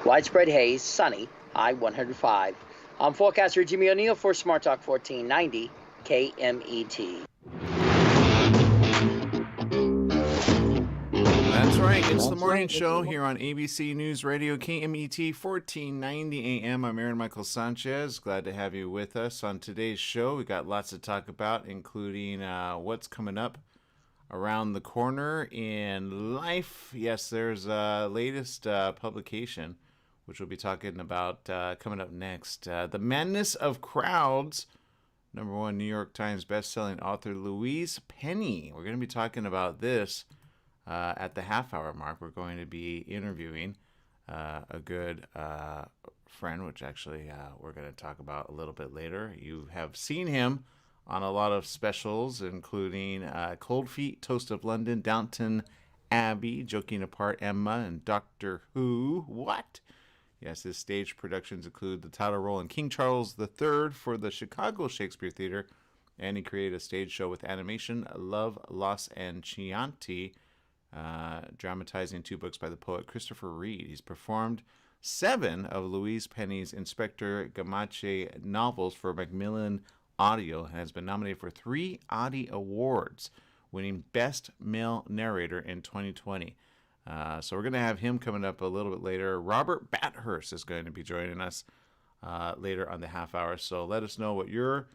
Widespread haze, sunny, high 105. I'm forecaster Jimmy O'Neill for Smart Talk 1490 KMET. That's right. It's the morning show here on ABC News Radio, KMET 1490 AM. I'm Aaron Michael Sanchez. Glad to have you with us on today's show. We got lots to talk about, including what's coming up around the corner in life. Yes, there's a latest publication, which we'll be talking about coming up next. The Madness of Crowds, #1 New York Times bestselling author Louise Penny. We're going to be talking about this at the half-hour mark. We're going to be interviewing a good friend, which actually we're going to talk about a little bit later. You have seen him on a lot of specials, including Cold Feet, Toast of London, Downton Abbey, Joking Apart Emma, and Doctor Who. What? Yes, his stage productions include the title role in King Charles III for the Chicago Shakespeare Theater, and he created a stage show with animation, Love, Loss, and Chianti, dramatizing 2 books by the poet Christopher Reid. He's performed 7 of Louise Penny's Inspector Gamache novels for Macmillan Audio and has been nominated for 3 Audie Awards, winning Best Male Narrator in 2020. So we're going to have him coming up a little bit later. Robert Bathurst is going to be joining us later on the half hour. So let us know what you're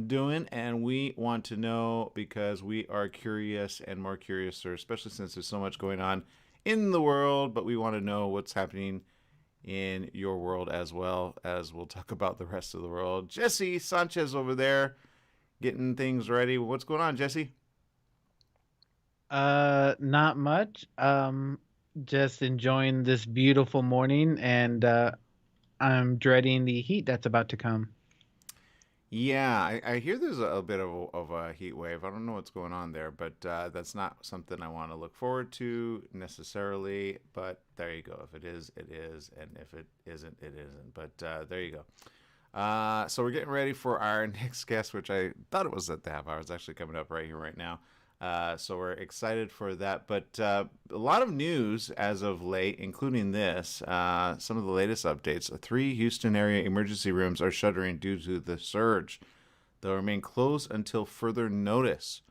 doing, and we want to know because we are curious and more curious, especially since there's so much going on in the world, but we want to know what's happening in your world as well, as we'll talk about the rest of the world. Jesse Sanchez over there getting things ready. What's going on, Jesse? Not much. Just enjoying this beautiful morning, and I'm dreading the heat that's about to come. Yeah, I hear there's a bit of a heat wave. I don't know what's going on there, but that's not something I want to look forward to necessarily. But there you go. If it is, it is. And if it isn't, it isn't. But there you go. So we're getting ready for our next guest, which I thought it was at the half hour. It's actually coming up right here, right now. So we're excited for that. But a lot of news as of late, including this, some of the latest updates. 3 Houston area emergency rooms are shuttering due to the surge. They'll remain closed until further notice.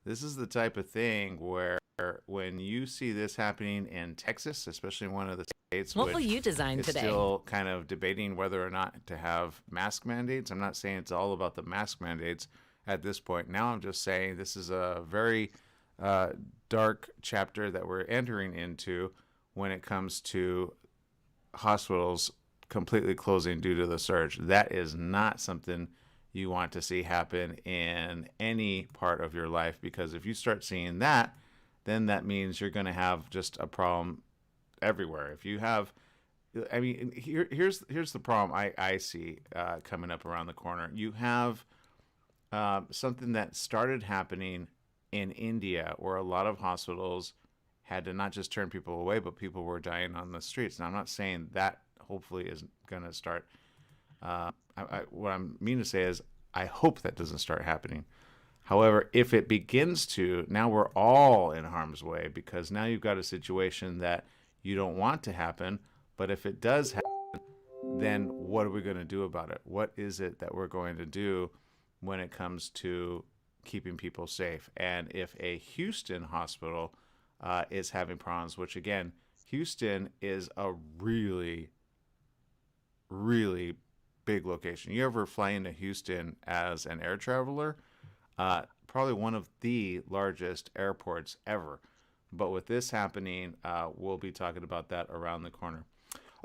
This is the type of thing where when you see this happening in Texas, especially in one of the states, what will you design today? Still kind of debating whether or not to have mask mandates. I'm not saying it's all about the mask mandates at this point. Now I'm just saying this is a very dark chapter that we're entering into when it comes to hospitals completely closing due to the surge. That is not something you want to see happen in any part of your life, because if you start seeing that, then that means you're going to have just a problem everywhere. If you have, I mean, here's the problem I see coming up around the corner. You have something that started happening in India, where a lot of hospitals had to not just turn people away, but people were dying on the streets. Now, I'm not saying that hopefully isn't going to start. What I mean to say is I hope that doesn't start happening. However, if it begins to, now we're all in harm's way, because now you've got a situation that you don't want to happen, but if it does happen, then what are we going to do about it? What is it that we're going to do when it comes to keeping people safe? And if a Houston hospital is having problems, which again, Houston is a really, really big location. You ever fly into Houston as an air traveler? Probably one of the largest airports ever. But with this happening, we'll be talking about that around the corner.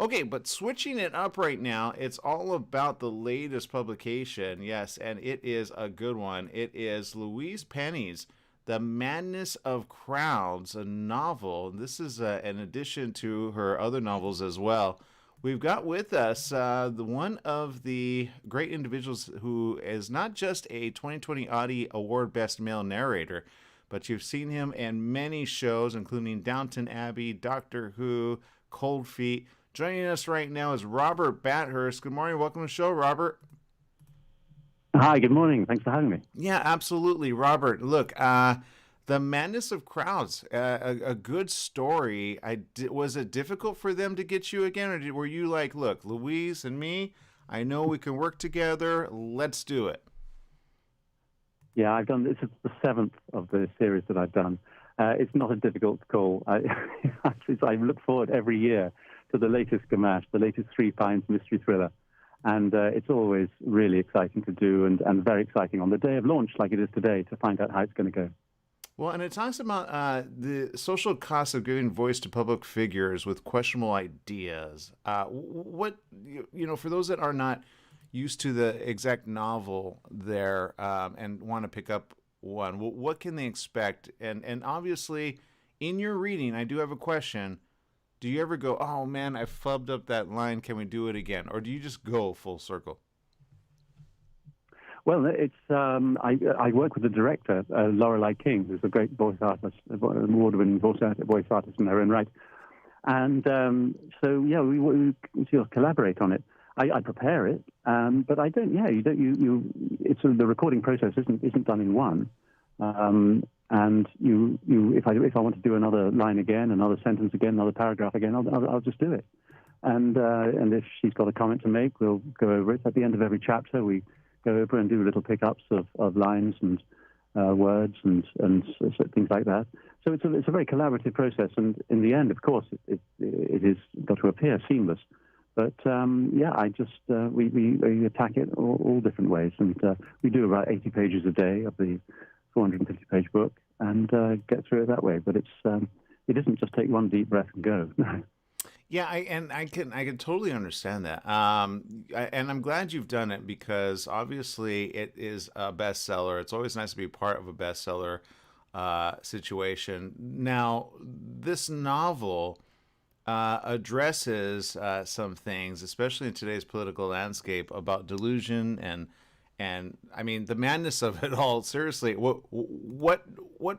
Okay, but switching it up right now, it's all about the latest publication. Yes, and it is a good one. It is Louise Penny's The Madness of Crowds, a novel. This is an addition to her other novels as well. We've got with us one of the great individuals who is not just a 2020 Audie Award Best Male Narrator, but you've seen him in many shows, including Downton Abbey, Doctor Who, Cold Feet. Joining us right now is Robert Bathurst. Good morning. Welcome to the show, Robert. Hi, good morning. Thanks for having me. Yeah, absolutely, Robert. Look, The Madness of Crowds, a good story. Was it difficult for them to get you again, or were you like, look, Louise and me, I know we can work together. Let's do it. Yeah, I've done this is the seventh of the series that I've done. It's not a difficult call. I look forward every year to the latest Gamache, the latest Three Pines mystery thriller. And it's always really exciting to do and very exciting on the day of launch, like it is today, to find out how it's going to go. Well, and it talks about the social costs of giving voice to public figures with questionable ideas. What, for those that are not used to the exact novel there and want to pick up one, what can they expect? And obviously, in your reading, I do have a question. Do you ever go, oh man, I fubbed up that line, can we do it again? Or do you just go full circle? Well, it's I work with the director, Lorelei King, who's a great voice artist, an award-winning voice artist in her own right. And so, yeah, we collaborate on it. I prepare it, but I don't. Yeah, you don't. It's the recording process isn't done in one. And if I want to do another line again, another sentence again, another paragraph again, I'll just do it. And if she's got a comment to make, we'll go over it. At the end of every chapter, we go over and do little pickups of lines and words and things like that. So it's a very collaborative process, and in the end, of course, it is got to appear seamless. But I just we attack it all different ways, and we do about 80 pages a day of the 450-page book, and get through it that way. But it isn't just take one deep breath and go. Yeah, I can totally understand that, and I'm glad you've done it because obviously it is a bestseller. It's always nice to be part of a bestseller situation. Now, this novel addresses some things, especially in today's political landscape, about delusion and I mean the madness of it all. Seriously, what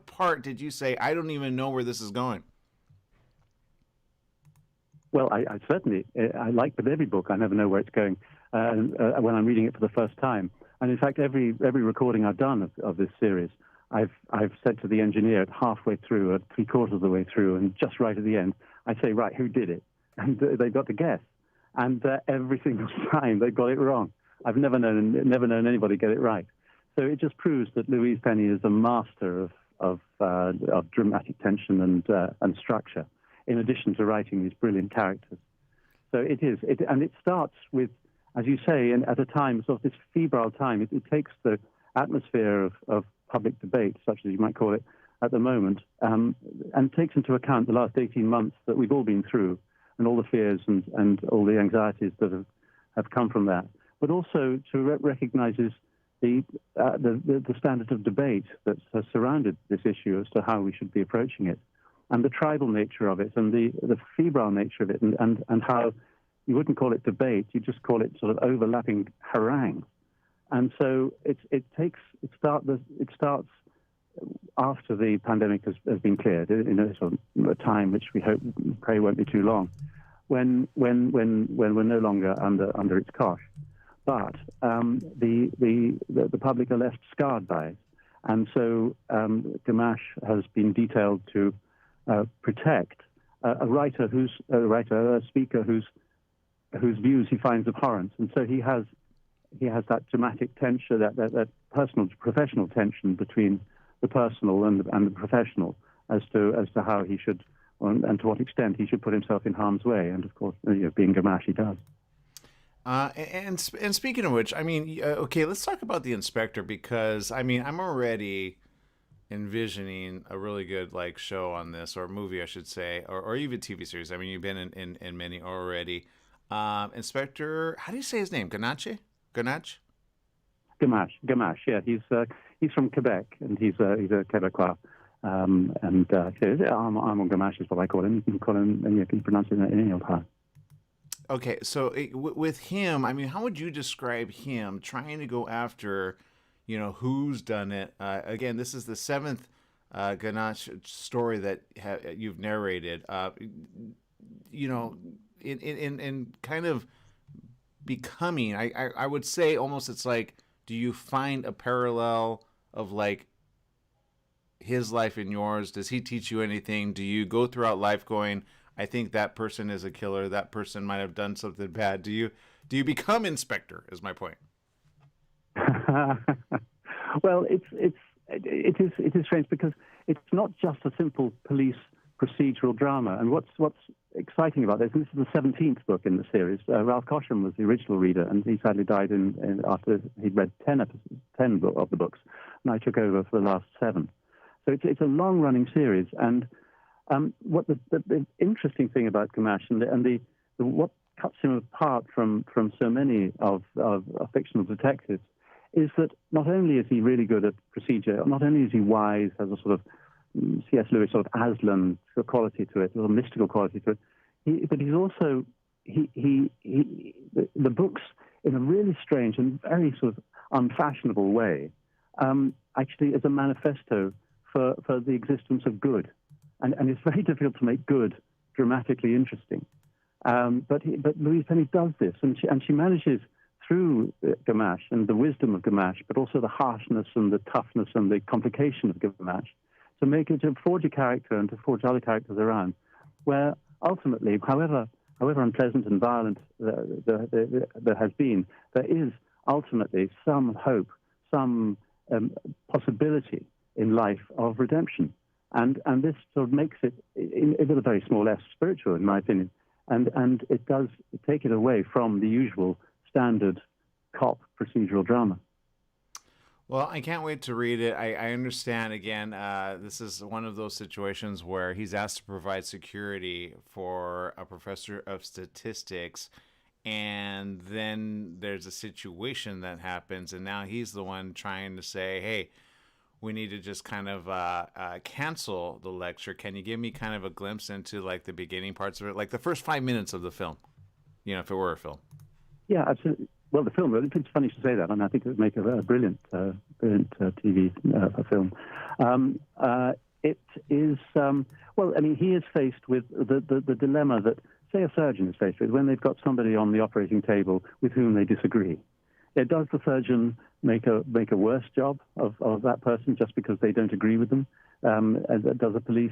part did you say, I don't even know where this is going? Well, I certainly, I like with every book, I never know where it's going when I'm reading it for the first time. And in fact, every recording I've done of this series, I've said to the engineer at halfway through, at three-quarters of the way through, and just right at the end, I say, right, who did it? And they've got to guess. And every single time they've got it wrong. I've never known anybody get it right. So it just proves that Louise Penny is a master of dramatic tension and structure, in addition to writing these brilliant characters. So it starts with, as you say, at a time, sort of this febrile time, it takes the atmosphere of public debate, such as you might call it, at the moment, and takes into account the last 18 months that we've all been through, and all the fears and all the anxieties that have come from that, but also recognizes the standard of debate that has surrounded this issue as to how we should be approaching it, and the tribal nature of it, and the febrile nature of it, and how you wouldn't call it debate, you just call it sort of overlapping harangue. And so it starts after the pandemic has been cleared, in sort of a time which we pray won't be too long, when we're no longer under its cosh. But the public are left scarred by it, and so Gamache has been detailed to protect a speaker whose views he finds abhorrent, and so he has that dramatic tension, that personal professional tension between the personal and the professional as to how he should and to what extent he should put himself in harm's way, and of course, being Gamache, he does. And speaking of which, I mean, okay, let's talk about the inspector, because I mean, I'm already envisioning a really good show on this, or movie, I should say, or even TV series. I mean, you've been in many already. Inspector, how do you say his name? Gamache? Gamache? Gamache. Yeah, he's from Quebec, and he's a Quebecois. Armand Gamache is what I call him. You can call him, and you can pronounce it in any old time. Okay, so with him, I mean, how would you describe him trying to go after, who's done it? Again, this is the seventh Gamache story that you've narrated. In kind of becoming, I would say almost it's like, do you find a parallel of his life and yours? Does he teach you anything? Do you go throughout life going, I think that person is a killer, that person might have done something bad? Do you become Inspector, is my point. Well, it is strange because it's not just a simple police procedural drama. And what's exciting about this, and this is the 17th book in the series. Ralph Cosham was the original reader, and he sadly died after he'd read 10 of the books, and I took over for the last 7. So it's a long-running series, and what the interesting thing about Gamache and what cuts him apart from so many of fictional detectives is that not only is he really good at procedure, not only is he wise, has a sort of C.S. Lewis sort of Aslan quality to it, a little mystical quality to it, but he's also the books in a really strange and very sort of unfashionable way actually is a manifesto for the existence of good, and it's very difficult to make good dramatically interesting. But Louise Penny does this, and she manages through Gamache and the wisdom of Gamache, but also the harshness and the toughness and the complication of Gamache, to forge a character and to forge other characters around, where ultimately, however unpleasant and violent there has been, there is ultimately some hope, some possibility in life of redemption, and this sort of makes it, with a very small s, spiritual, in my opinion, and it does take it away from the usual standard cop procedural drama. Well, I can't wait to read it. I understand, again, this is one of those situations where he's asked to provide security for a professor of statistics, and then there's a situation that happens, and now he's the one trying to say, hey, we need to just kind of cancel the lecture. Can you give me kind of a glimpse into, like, the beginning parts of it, like the first 5 minutes of the film, if it were a film? Yeah, absolutely. Well, the film, it's funny to say that, and I think it would make a brilliant TV film. It is, he is faced with the dilemma that, say, a surgeon is faced with when they've got somebody on the operating table with whom they disagree. Does the surgeon make a worse job of that person just because they don't agree with them? Does a police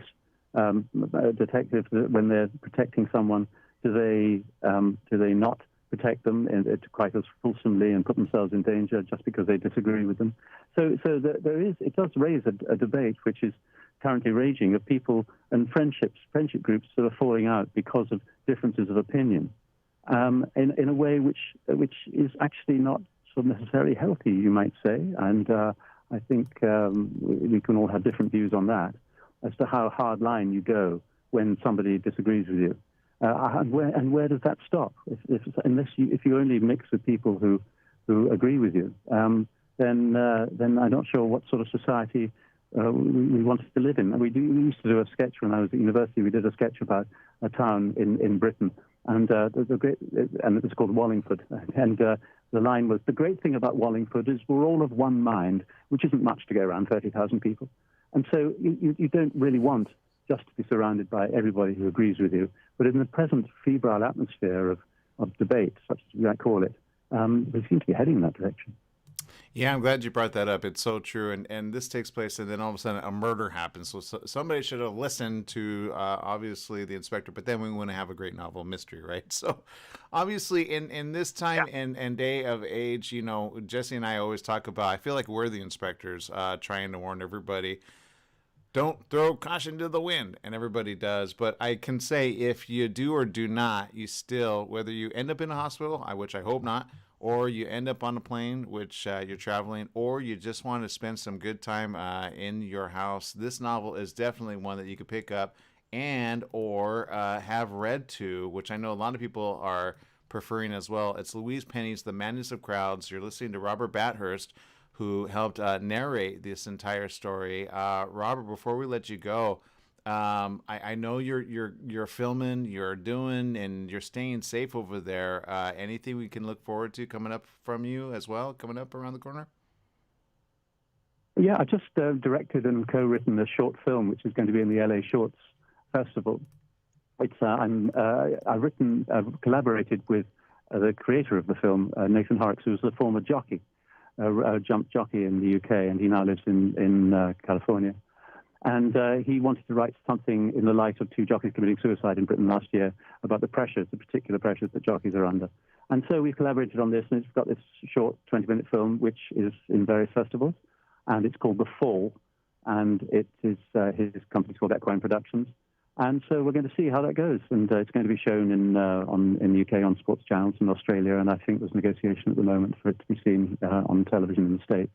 detective, when they're protecting someone, do they not protect them quite as fulsomely and put themselves in danger just because they disagree with them? So it does raise a debate which is currently raging of people and friendship groups sort of falling out because of differences of opinion, in a way which is actually not sort of necessarily healthy, you might say. And I think we can all have different views on that as to how hard line you go when somebody disagrees with you. And where does that stop? If you only mix with people who agree with you, then I'm not sure what sort of society we wanted to live in. We used to do a sketch when I was at university. We did a sketch about a town in Britain, and it was called Wallingford. And the line was, the great thing about Wallingford is we're all of one mind, which isn't much to go around 30,000 people. And so you don't really want just to be surrounded by everybody who agrees with you. But in the present febrile atmosphere of debate, such as we might call it, we seem to be heading in that direction. Yeah, I'm glad you brought that up. It's so true. And this takes place, and then all of a sudden a murder happens. So somebody should have listened to, obviously, the inspector, but then we want to have a great novel mystery, right? So obviously in this time and day of age, Jesse and I always talk about, I feel like we're the inspectors trying to warn everybody, don't throw caution to the wind, and everybody does. But I can say, if you do or do not, you still, whether you end up in a hospital, which I hope not, or you end up on a plane, which you're traveling, or you just want to spend some good time in your house, this novel is definitely one that you could pick up or have read to, which I know a lot of people are preferring as well. It's Louise Penny's The Madness of Crowds. You're listening to Robert Bathurst, who helped narrate this entire story. Robert, before we let you go, I know you're filming, you're doing, and you're staying safe over there. Anything we can look forward to coming up from you as well, coming up around the corner? Yeah, I just directed and co-written a short film, which is going to be in the LA Shorts Festival. I've collaborated with the creator of the film, Nathan Horrocks, who's the former jockey. A jump jockey in the UK, and he now lives in California. And he wanted to write something in the light of 2 jockeys committing suicide in Britain last year about the particular pressures that jockeys are under. And so we've collaborated on this, and it's got this short 20-minute film, which is in various festivals, and it's called The Fall, and it is his company's called Equine Productions. And so we're going to see how that goes, and it's going to be shown in the UK on sports channels in Australia, and I think there's negotiation at the moment for it to be seen on television in the States.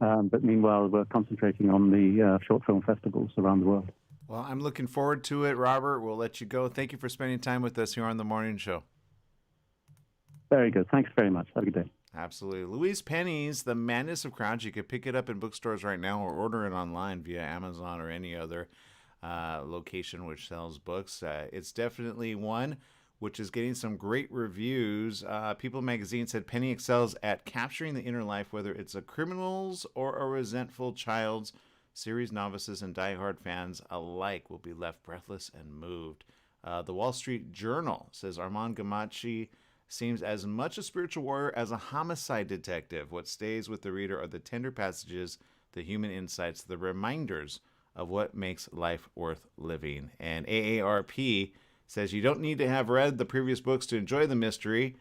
But meanwhile, we're concentrating on the short film festivals around the world. Well, I'm looking forward to it, Robert. We'll let you go. Thank you for spending time with us here on The Morning Show. Very good. Thanks very much. Have a good day. Absolutely. Louise Penny's The Madness of Crowds. You can pick it up in bookstores right now or order it online via Amazon or any other location which sells books. It's definitely one which is getting some great reviews. People magazine said Penny excels at capturing the inner life, whether it's a criminal's or a resentful child's. Series novices and diehard fans alike will be left breathless and moved. The Wall Street Journal says Armand Gamache seems as much a spiritual warrior as a homicide detective. What stays with the reader are the tender passages, the human insights, the reminders of what makes life worth living. And AARP says you don't need to have read the previous books to enjoy the mystery,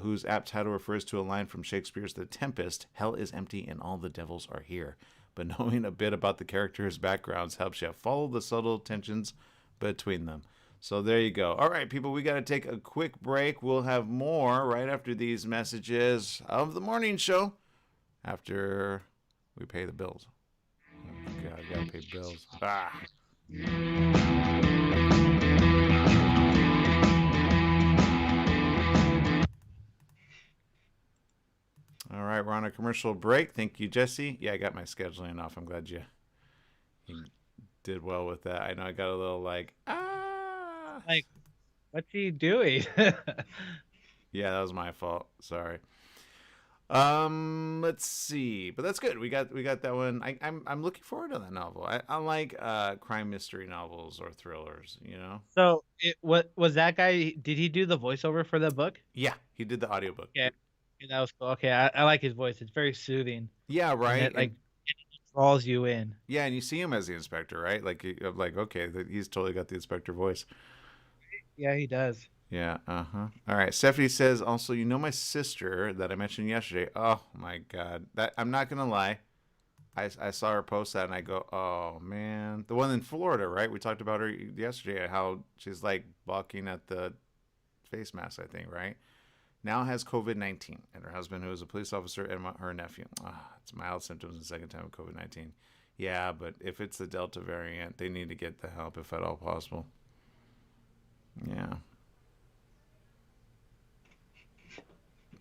whose apt title refers to a line from Shakespeare's The Tempest: hell is empty and all the devils are here. But knowing a bit about the characters' backgrounds helps you follow the subtle tensions between them. So there you go. All right, people, we got to take a quick break. We'll have more right after these messages of The Morning Show after we pay the bills. Oh, God, I got to pay bills. All right, we're on a commercial break. Thank you, Jesse. Yeah, I got my scheduling off. I'm glad you did well with that. I know I got a little like, Like, what's he doing? Yeah, that was my fault. Sorry. Let's see, but that's good. We got that one. I'm looking forward to that novel. I like crime mystery novels or thrillers. You know. So, what was that guy? Did he do the voiceover for the book? Yeah, he did the audiobook. Yeah, that was cool. Okay, I like his voice. It's very soothing. Yeah, right. And it draws you in. Yeah, and you see him as the inspector, right? Like okay, he's totally got the inspector voice. Yeah, he does. Yeah, All right, Stephanie says also, my sister that I mentioned yesterday. Oh my God, that I'm not gonna lie, I saw her post that and I go, oh man, the one in Florida, right? We talked about her yesterday, how she's like balking at the face mask, I think, right? Now has COVID-19, and her husband, who is a police officer, and her nephew. It's mild symptoms the second time of COVID-19. Yeah, but if it's the Delta variant, they need to get the help if at all possible. Yeah.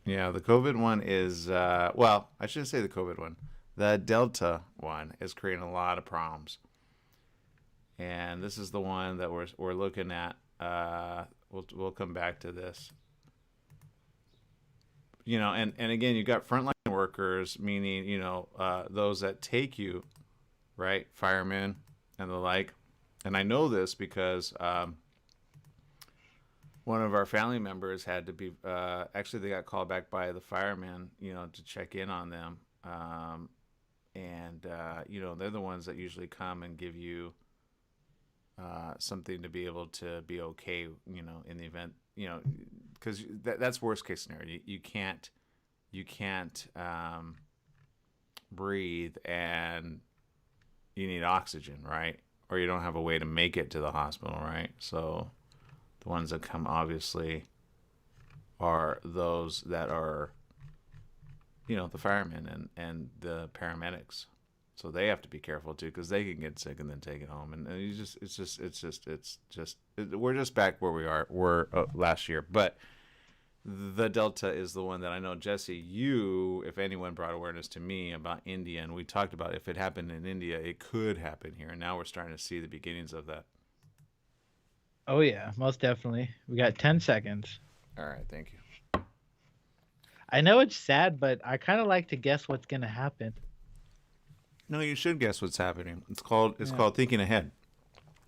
Yeah, the COVID one is, well, I shouldn't say the COVID one. The Delta one is creating a lot of problems. And this is the one that we're looking at. We'll come back to this. And again, you got frontline workers, meaning, those that take you, right? Firemen and the like. And I know this because one of our family members had to be, actually they got called back by the firemen, to check in on them. They're the ones that usually come and give you something to be able to be okay, in the event, because that's worst case scenario. You can't breathe and you need oxygen, right? Or you don't have a way to make it to the hospital, right? So the ones that come obviously are those that are, the firemen and the paramedics. So they have to be careful too, because they can get sick and then take it home. And we're just back where we were last year. But the Delta is the one that I know, Jesse, you, if anyone, brought awareness to me about India. And we talked about if it happened in India, it could happen here. And now we're starting to see the beginnings of that. Oh, yeah, most definitely. We got 10 seconds. All right, thank you. I know it's sad, but I kind of like to guess what's going to happen. No, you should guess what's happening. It's called thinking ahead.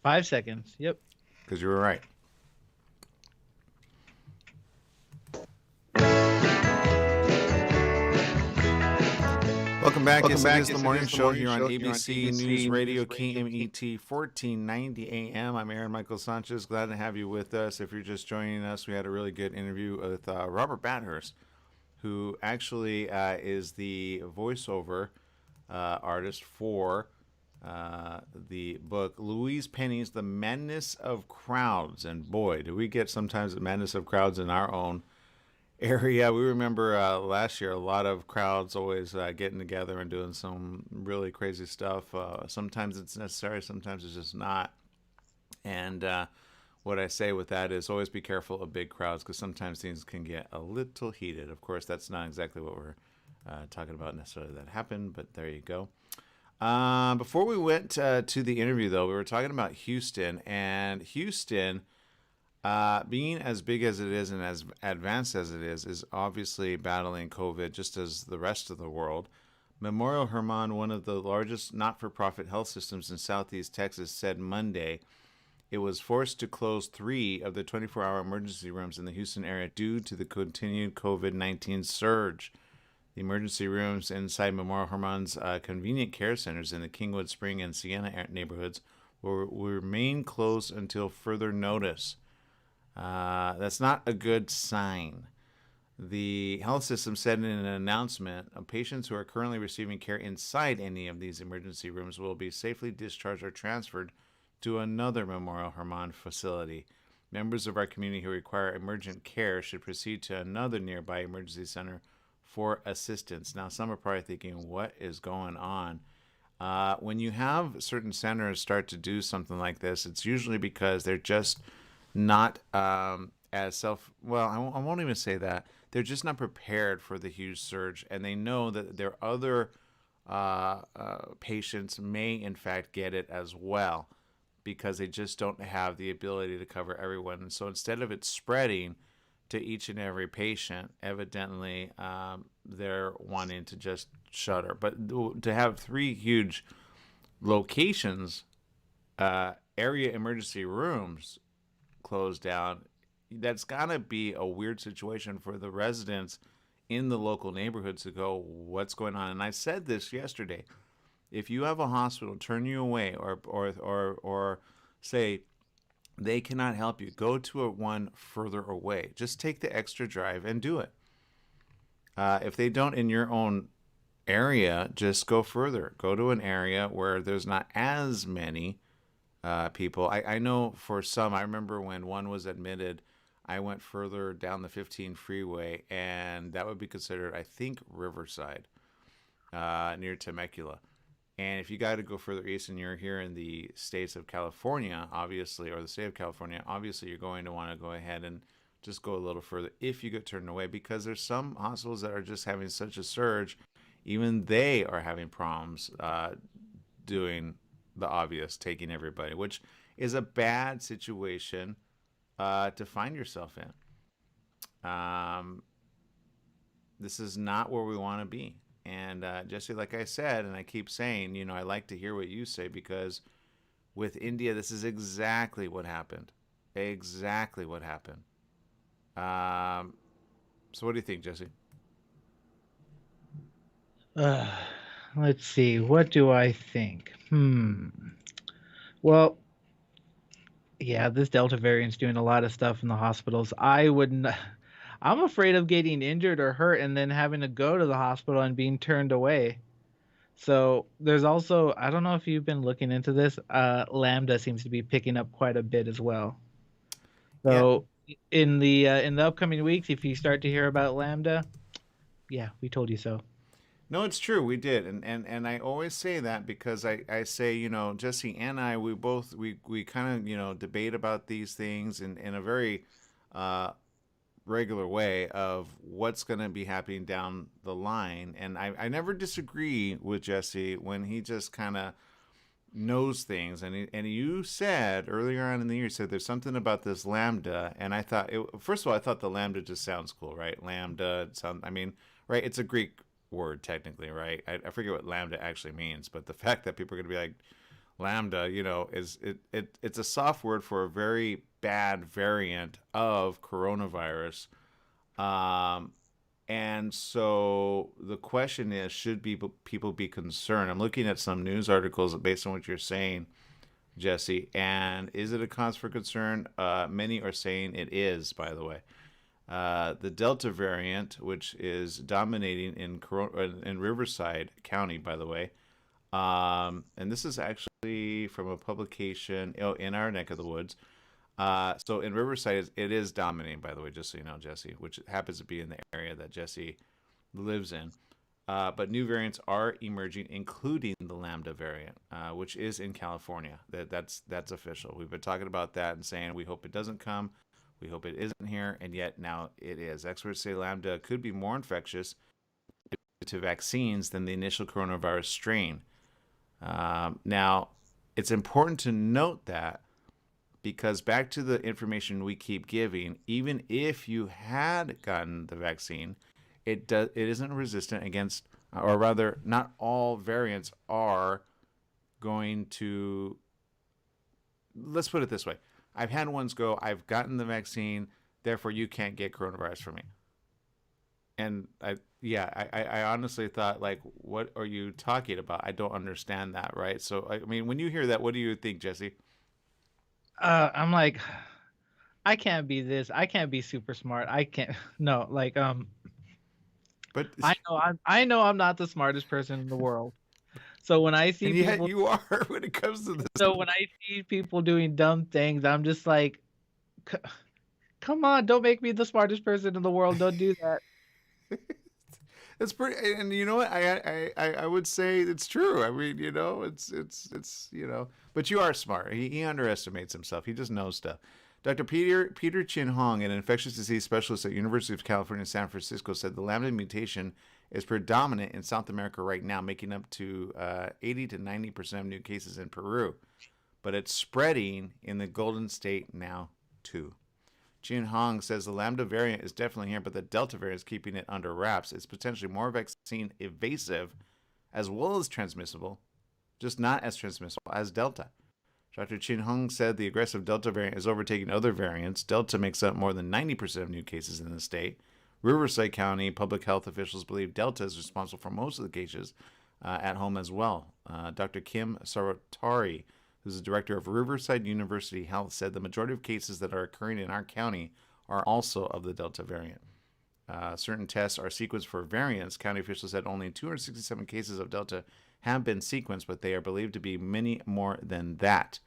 5 seconds. Yep. Because you were right. Welcome Welcome back. Yes, it is the morning show here on ABC News Radio, KMET 1490 AM. I'm Aaron Michael Sanchez. Glad to have you with us. If you're just joining us, we had a really good interview with Robert Bathurst, who actually is the voiceover artist for the book Louise Penny's The Madness of Crowds. And boy, do we get sometimes the madness of crowds in our own area. We remember last year a lot of crowds always getting together and doing some really crazy stuff. Sometimes it's necessary, sometimes it's just not. And what I say with that is always be careful of big crowds, because sometimes things can get a little heated. Of course, that's not exactly what we're talking about necessarily that happened, but there you go. Before we went to the interview, though, we were talking about Houston, and Houston, being as big as it is and as advanced as it is obviously battling COVID just as the rest of the world. Memorial Hermann, one of the largest not-for-profit health systems in Southeast Texas, said Monday it was forced to close 3 of the 24-hour emergency rooms in the Houston area due to the continued COVID-19 surge. The emergency rooms inside Memorial Hermann's convenient care centers in the Kingwood Spring and Sienna neighborhoods will remain closed until further notice. That's not a good sign. The health system said in an announcement, patients who are currently receiving care inside any of these emergency rooms will be safely discharged or transferred to another Memorial Hermann facility. Members of our community who require emergent care should proceed to another nearby emergency center for assistance. Now, some are probably thinking, what is going on? When you have certain centers start to do something like this, it's usually because they're just not as I won't even say that. They're just not prepared for the huge surge, and they know that their other patients may in fact get it as well, because they just don't have the ability to cover everyone. And so instead of it spreading to each and every patient, evidently they're wanting to just shutter. But to have 3 huge locations, area emergency rooms closed down, that's gotta be a weird situation for the residents in the local neighborhoods to go, what's going on? And I said this yesterday. If you have a hospital turn you away or say they cannot help you, go to one further away. Just take the extra drive and do it. If they don't in your own area, just go further. Go to an area where there's not as many people. I know for some, I remember when one was admitted, I went further down the 15 freeway, and that would be considered, I think, Riverside, near Temecula. And if you got to go further east and you're here in the states of California, obviously, or the state of California, obviously you're going to want to go ahead and just go a little further if you get turned away, because there's some hospitals that are just having such a surge, even they are having problems doing the obvious, taking everybody, which is a bad situation to find yourself in. This is not where we want to be. And Jesse, like I said, and I keep saying, I like to hear what you say, because with India, this is exactly what happened. Exactly what happened. So what do you think, Jesse? Let's see. What do I think? Well, yeah, this Delta variant's doing a lot of stuff in the hospitals. I'm afraid of getting injured or hurt and then having to go to the hospital and being turned away. So there's also, I don't know if you've been looking into this, Lambda seems to be picking up quite a bit as well. So in the upcoming weeks, if you start to hear about Lambda, yeah, we told you so. No, it's true. We did. And I always say that because I say, Jesse and I, we kind of, debate about these things in a very regular way of what's going to be happening down the line. And I never disagree with Jesse when he just kind of knows things. And you said earlier on in the year, you said there's something about this Lambda. And I thought, first of all, I thought the Lambda just sounds cool, right? Lambda, right? It's a Greek word technically, right? I forget what Lambda actually means, but the fact that people are going to be like, Lambda, it's a soft word for a very bad variant of coronavirus. And so the question is, should people be concerned? I'm looking at some news articles based on what you're saying, Jesse. And is it a cause for concern? Many are saying it is, by the way. The Delta variant, which is dominating in Riverside County, by the way. And this is actually from a publication in our neck of the woods. So in Riverside, it is dominating, by the way, just so you know, Jesse, which happens to be in the area that Jesse lives in. But new variants are emerging, including the Lambda variant, which is in California. That's official. We've been talking about that and saying we hope it doesn't come. We hope it isn't here, and yet now it is. Experts say Lambda could be more infectious to vaccines than the initial coronavirus strain. Now, it's important to note that because back to the information we keep giving, even if you had gotten the vaccine, it isn't resistant against, or rather, not all variants are going to. Let's put it this way: I've had ones go, I've gotten the vaccine, therefore you can't get coronavirus from me. And I honestly thought, like, what are you talking about? I don't understand that, right? So, I mean, when you hear that, what do you think, Jesse? I'm like, I can't be this. I can't be super smart. I can't. No, like, But I know I'm not the smartest person in the world. So when I see and yet people, you are when it comes to this. so when I see people doing dumb things, I'm just like, come on, don't make me the smartest person in the world. Don't do that. It's pretty, and you know what? I would say it's true. I mean, it's but you are smart. He underestimates himself. He just knows stuff. Dr. Peter Chin Hong, an infectious disease specialist at University of California, San Francisco, said the Lambda mutation is predominant in South America right now, making up to 80 to 90% of new cases in Peru, but it's spreading in the Golden State now too. Chin Hong says the Lambda variant is definitely here, but the Delta variant is keeping it under wraps. It's potentially more vaccine evasive as well as transmissible, just not as transmissible as Delta. Dr. Chin Hong said the aggressive Delta variant is overtaking other variants. Delta makes up more than 90% of new cases in the state. Riverside County public health officials believe Delta is responsible for most of the cases at home as well. Dr. Kim Sarotari, who's the director of Riverside University Health, said the majority of cases that are occurring in our county are also of the Delta variant. Certain tests are sequenced for variants. County officials said only 267 cases of Delta have been sequenced, but they are believed to be many more than that.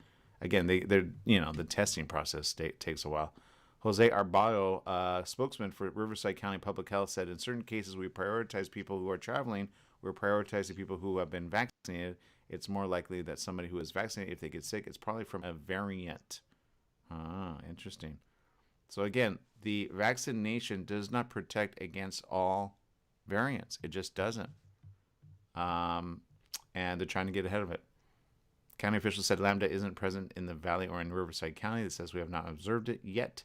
Again, they're the testing process takes a while. Jose Arballo, spokesman for Riverside County Public Health, said in certain cases we prioritize people who are traveling. We're prioritizing people who have been vaccinated. It's more likely that somebody who is vaccinated, if they get sick, it's probably from a variant. Interesting. So again, the vaccination does not protect against all variants. It just doesn't. And they're trying to get ahead of it. County officials said Lambda isn't present in the Valley or in Riverside County. It says we have not observed it yet.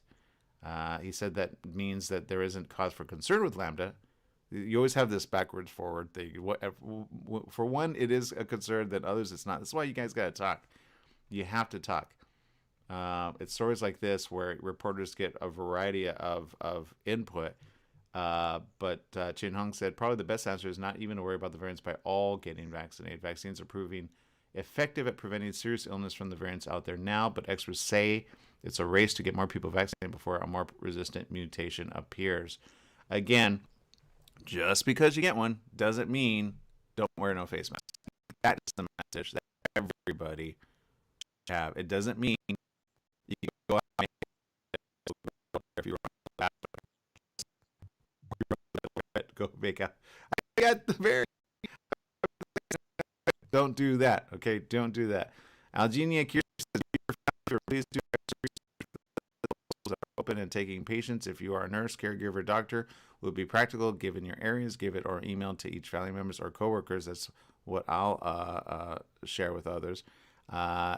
He said that means that there isn't cause for concern with Lambda. You always have this backwards forward thing. For one, it is a concern. That others, it's not. That's why you guys got to talk. You have to talk. It's stories like this where reporters get a variety of input. But Chin Hong said probably the best answer is not even to worry about the variants by all getting vaccinated. Vaccines are proving effective at preventing serious illness from the variants out there now, but experts say it's a race to get more people vaccinated before a more resistant mutation appears. Again, just because you get one doesn't mean don't wear no face mask. That is the message that everybody should have. It doesn't mean you can go out if you go make out. I got the very. Don't do that. Okay, don't do that. Algenia Kier says, please do open and taking patients. If you are a nurse, caregiver, doctor, will be practical given your areas. Give it or email to each family members or coworkers. That's what I'll share with others.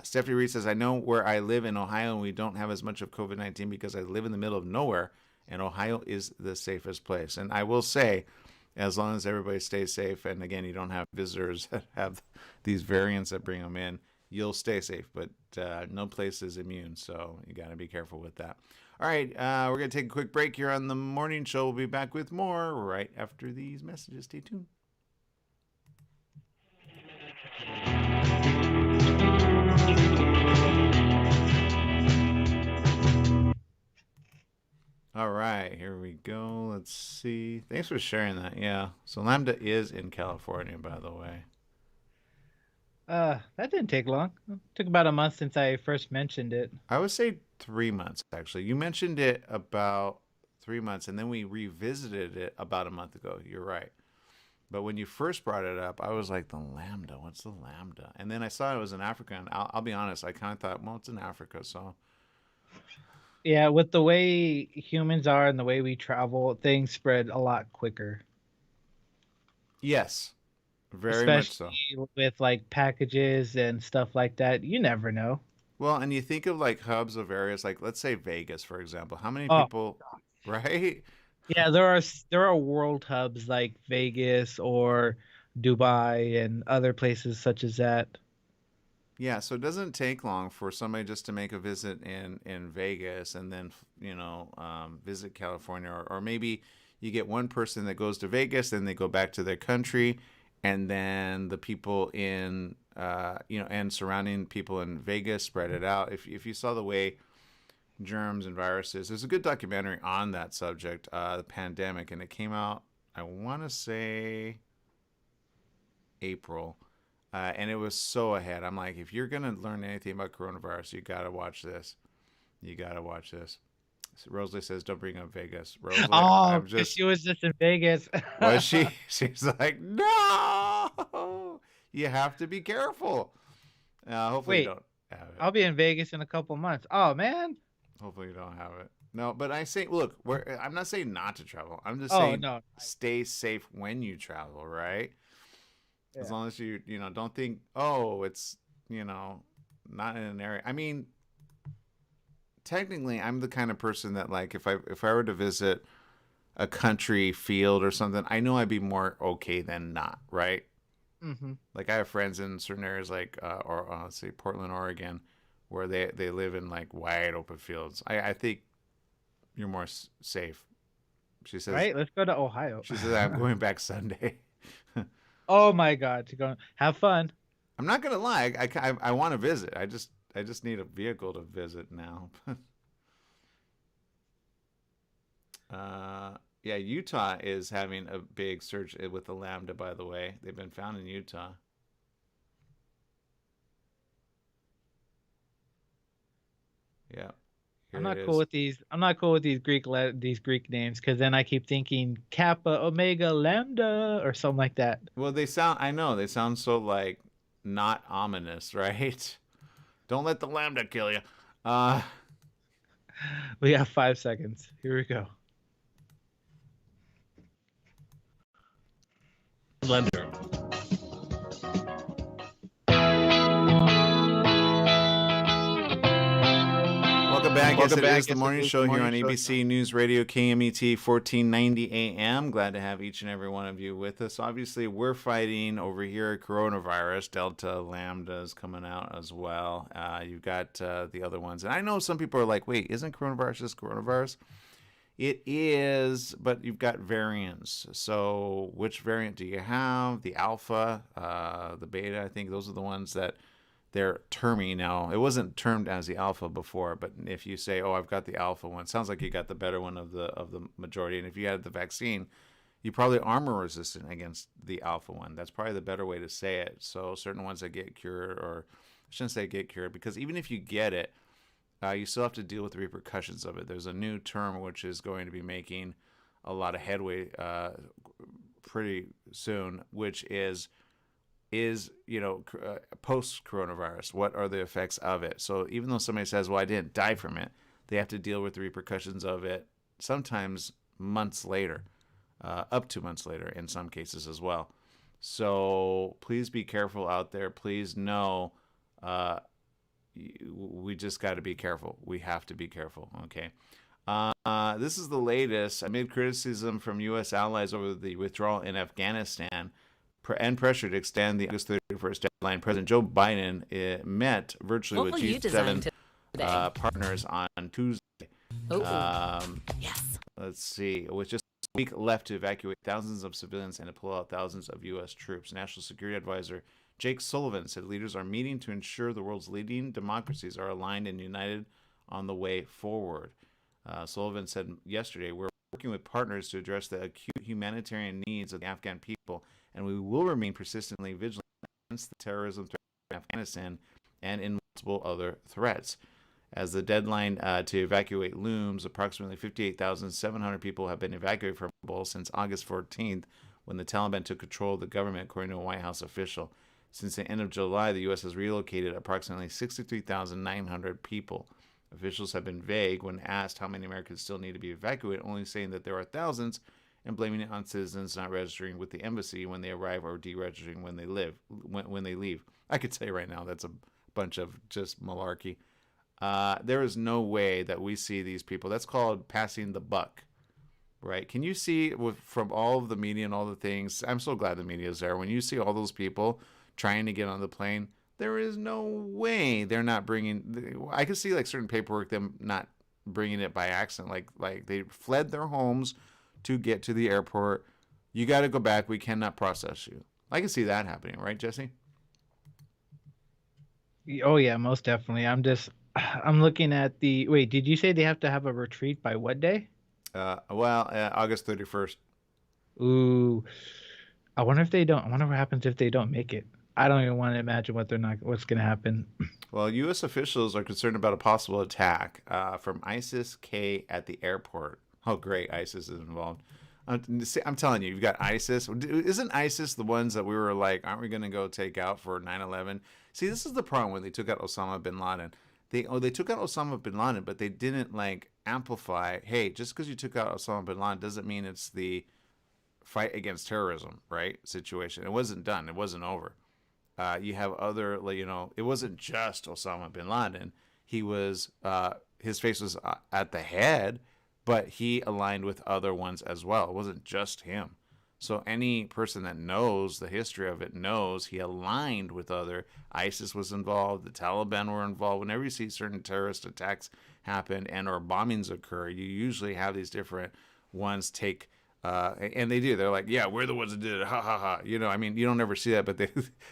Stephanie Reed says, I know where I live in Ohio and we don't have as much of COVID-19 because I live in the middle of nowhere and Ohio is the safest place. And I will say, as long as everybody stays safe, and again, you don't have visitors that have these variants that bring them in, you'll stay safe. But no place is immune, so you got to be careful with that. All right, we're going to take a quick break here on the morning show. We'll be back with more right after these messages. Stay tuned. All right, here we go. Let's see. Thanks for sharing that. Yeah. So Lambda is in California, by the way. That didn't take long. It took about a month since I first mentioned it. I would say 3 months, actually. You mentioned it about 3 months, and then we revisited it about a month ago. You're right. But when you first brought it up, I was like, the Lambda, what's the Lambda? And then I saw it was in Africa, and I'll be honest, I kind of thought, well, it's in Africa, so. Yeah, with the way humans are and the way we travel, things spread a lot quicker. Yes, very much so. Especially with like packages and stuff like that. You never know. Well, and you think of like hubs of areas, like let's say Vegas, for example. How many Oh, people, right? yeah, there are world hubs like Vegas or Dubai and other places such as that. Yeah, so it doesn't take long for somebody just to make a visit in Vegas and then visit California, or maybe you get one person that goes to Vegas, then they go back to their country, and then the people in and surrounding people in Vegas spread it out. If you saw the way germs and viruses, there's a good documentary on that subject, the pandemic, and it came out, I want to say April. And it was so ahead. I'm like, if you're going to learn anything about coronavirus, you got to watch this. You got to watch this. So Rosalie says, don't bring up Vegas. Rosalie, Oh, because she was just in Vegas. Was she? She's like, no! You have to be careful. Hopefully you Wait, don't have it. I'll be in Vegas in a couple months. Oh, man. Hopefully you don't have it. No, but I say, look, I'm not saying not to travel. I'm just Oh, saying no. stay safe when you travel, right? As Yeah. long as you don't think, oh, it's not in an area. I mean, technically, I'm the kind of person that, like, if I were to visit a country field or something, I know I'd be more okay than not, right? Mm-hmm. Like, I have friends in certain areas, like let's say Portland, Oregon, where they live in like wide open fields. I think you're more safe. She says. Right? Let's go to Ohio. She says I'm going back Sunday. Oh my God, to go have fun. I'm not gonna lie. I want to visit. I just need a vehicle to visit now. Yeah, Utah is having a big surge with the Lambda. By the way, they've been found in Utah. Yeah. I'm not cool with these. I'm not cool with these Greek names because then I keep thinking Kappa, Omega, Lambda, or something like that. Well, I know they sound so like not ominous, right? Don't let the Lambda kill you. We have 5 seconds. Here we go. Lambda. Welcome back. Yes, it is the morning show here on ABC News Radio KMET 1490 AM. Glad to have each and every one of you with us. Obviously, we're fighting over here coronavirus. Delta, Lambda is coming out as well. You've got the other ones. And I know some people are like, wait, isn't coronavirus just coronavirus? It is, but you've got variants. So which variant do you have? The alpha, the beta, I think those are the ones that they're terming now. It wasn't termed as the alpha before, but if you say, "Oh, I've got the alpha one," it sounds like you got the better one of the majority. And if you had the vaccine, you probably armor resistant against the alpha one. That's probably the better way to say it. So certain ones that get cured, or I shouldn't say get cured, because even if you get it, you still have to deal with the repercussions of it. There's a new term which is going to be making a lot of headway pretty soon, which is post coronavirus. What are the effects of it? So even though somebody says, well, I didn't die from it, they have to deal with the repercussions of it sometimes months later, up to months later in some cases as well. So please be careful out there. Please know we just got to be careful. We have to be careful. Okay. This is the latest. Amid criticism from U.S. allies over the withdrawal in Afghanistan and pressure to extend the August 31st deadline, President Joe Biden met virtually with G7 partners on Tuesday. Yes. Let's see. With just a week left to evacuate thousands of civilians and to pull out thousands of U.S. troops, National Security Advisor Jake Sullivan said leaders are meeting to ensure the world's leading democracies are aligned and united on the way forward. Sullivan said yesterday, we're working with partners to address the acute humanitarian needs of the Afghan people, and we will remain persistently vigilant against the terrorism threat in Afghanistan and in multiple other threats. As the deadline to evacuate looms, approximately 58,700 people have been evacuated from Kabul since August 14th, when the Taliban took control of the government, according to a White House official. Since the end of July, the U.S. has relocated approximately 63,900 people. Officials have been vague when asked how many Americans still need to be evacuated, only saying that there are thousands and blaming it on citizens not registering with the embassy when they arrive or deregistering when they leave. I could tell you right now that's a bunch of just malarkey. There is no way that we see these people. That's called passing the buck, right? Can you see from all of the media and all the things? I'm so glad the media is there. When you see all those people trying to get on the plane, there is no way they're not bringing. I can see like certain paperwork them not bringing it by accident, like they fled their homes to get to the airport. You got to go back. We cannot process you. I can see that happening, right, Jesse? Oh yeah, most definitely. I'm looking at the. Wait, did you say they have to have a retreat by what day? August 31st. Ooh, I wonder if they don't. I wonder what happens if they don't make it. I don't even want to imagine what's gonna happen. Well, U.S. officials are concerned about a possible attack from ISIS-K at the airport. Oh, great, ISIS is involved. I'm telling you, you've got ISIS. Isn't ISIS the ones that we were like, aren't we going to go take out for 9/11? See, this is the problem when they took out Osama bin Laden. They took out Osama bin Laden, but they didn't like amplify. Hey, just because you took out Osama bin Laden doesn't mean it's the fight against terrorism, right? Situation. It wasn't done. It wasn't over. You have other, it wasn't just Osama bin Laden. He was, his face was at the head, but he aligned with other ones as well. It wasn't just him. So any person that knows the history of it knows he aligned with other. ISIS was involved. The Taliban were involved. Whenever you see certain terrorist attacks happen and or bombings occur, you usually have these different ones take. And they do. They're like, yeah, we're the ones that did it. Ha ha ha. You don't ever see that, but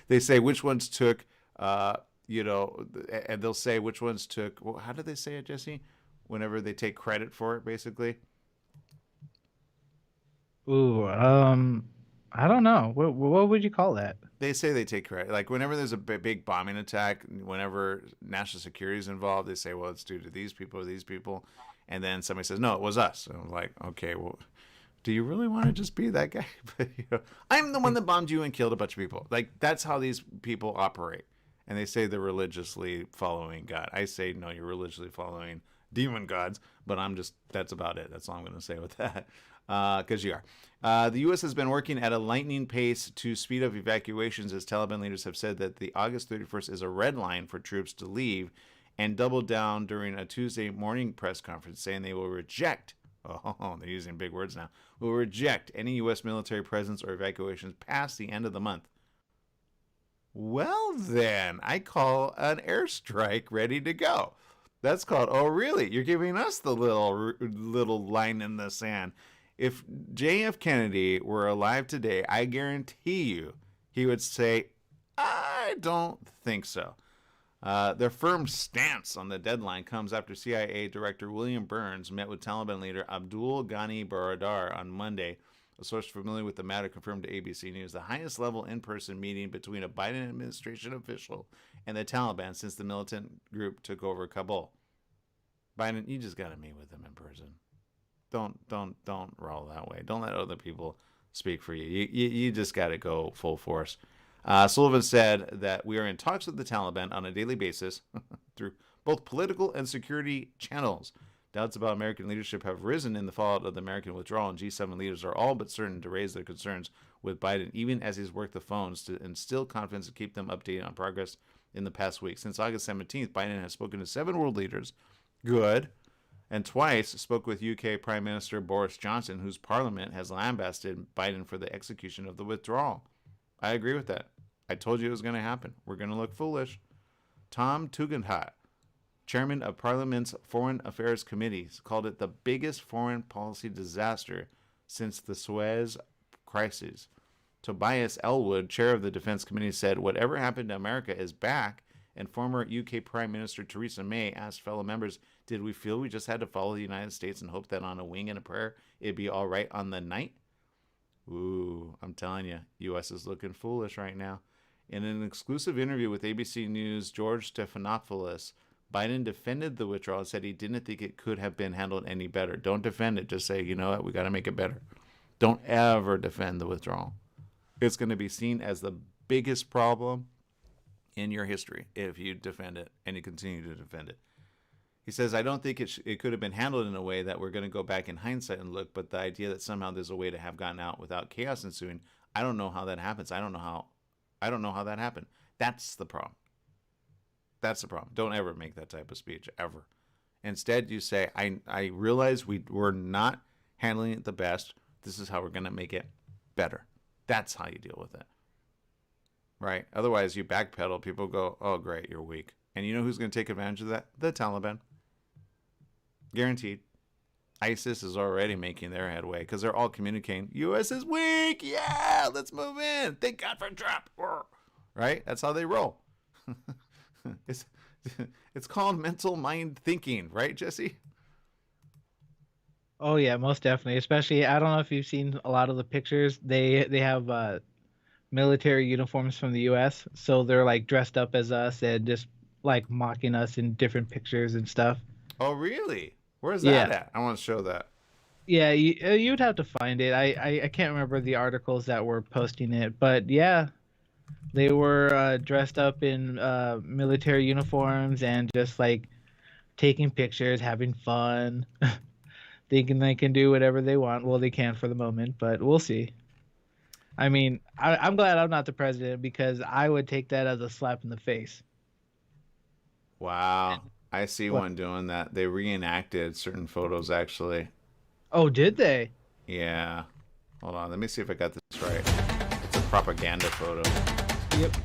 they say which ones took. And they'll say which ones took. Well, how do they say it, Jesse? Whenever they take credit for it, basically. Ooh, I don't know. What would you call that? They say they take credit. Like whenever there's a big bombing attack, whenever national security is involved, they say, well, it's due to these people or these people. And then somebody says, no, it was us. And I'm like, okay, well, do you really want to just be that guy? But I'm the one that bombed you and killed a bunch of people. Like that's how these people operate. And they say they're religiously following God. I say, no, you're religiously following demon gods. But that's about it. That's all I'm going to say with that. Because you are. The U.S. has been working at a lightning pace to speed up evacuations, as Taliban leaders have said that the August 31st is a red line for troops to leave, and doubled down during a Tuesday morning press conference, saying they will reject. Oh, they're using big words now. Will reject any U.S. military presence or evacuations past the end of the month. Well, then, I call an airstrike ready to go. That's called, oh, really? You're giving us the little line in the sand. If J.F. Kennedy were alive today, I guarantee you he would say, I don't think so. Their firm stance on the deadline comes after CIA Director William Burns met with Taliban leader Abdul Ghani Baradar on Monday. A source familiar with the matter confirmed to ABC News the highest level in-person meeting between a Biden administration official and the Taliban since the militant group took over Kabul. Biden, you just got to meet with them in person. Don't roll that way. Don't let other people speak for you. You just got to go full force. Sullivan said that we are in talks with the Taliban on a daily basis through both political and security channels. Doubts about American leadership have risen in the fallout of the American withdrawal, and G7 leaders are all but certain to raise their concerns with Biden, even as he's worked the phones to instill confidence and keep them updated on progress in the past week. Since August 17th, Biden has spoken to 7 world leaders. Good. And twice spoke with UK Prime Minister Boris Johnson, whose parliament has lambasted Biden for the execution of the withdrawal. I agree with that. I told you it was going to happen. We're going to look foolish. Tom Tugendhat, chairman of Parliament's Foreign Affairs Committee, called it the biggest foreign policy disaster since the Suez Crisis. Tobias Ellwood, chair of the Defense Committee, said, "Whatever happened to America is back." And former UK Prime Minister Theresa May asked fellow members, "Did we feel we just had to follow the United States and hope that on a wing and a prayer it'd be all right on the night?" Ooh, I'm telling you, U.S. is looking foolish right now. In an exclusive interview with ABC News' George Stephanopoulos, Biden defended the withdrawal and said he didn't think it could have been handled any better. Don't defend it. Just say, you know what, we got to make it better. Don't ever defend the withdrawal. It's going to be seen as the biggest problem in your history if you defend it and you continue to defend it. He says, "I don't think it could have been handled in a way that we're going to go back in hindsight and look, but the idea that somehow there's a way to have gotten out without chaos ensuing, I don't know how that happens. I don't know how that happened." That's the problem. That's the problem. Don't ever make that type of speech, ever. Instead, you say, I realize we're not handling it the best. This is how we're going to make it better. That's how you deal with it. Right? Otherwise, you backpedal. People go, "Oh, great, you're weak." And you know who's going to take advantage of that? The Taliban. Guaranteed. ISIS is already making their headway because they're all communicating, U.S. is weak. Yeah, let's move in. Thank God for Trump. Right? That's how they roll. It's called mental mind thinking, right, Jesse? Oh yeah, most definitely. Especially, I don't know if you've seen a lot of the pictures. They have military uniforms from the U.S., so they're like dressed up as us and just like mocking us in different pictures and stuff. Oh, really? Where's Yeah. that at? I want to show that. Yeah, you'd have to find it. I can't remember the articles that were posting it, but yeah, they were dressed up in military uniforms and just like taking pictures, having fun, thinking they can do whatever they want. Well, they can for the moment, but we'll see. I mean, I'm glad I'm not the president because I would take that as a slap in the face. Wow. I see What? one doing that. They reenacted certain photos, actually. Oh, did they? Yeah. Hold on. Let me see if I got this right. It's a propaganda photo. Yep.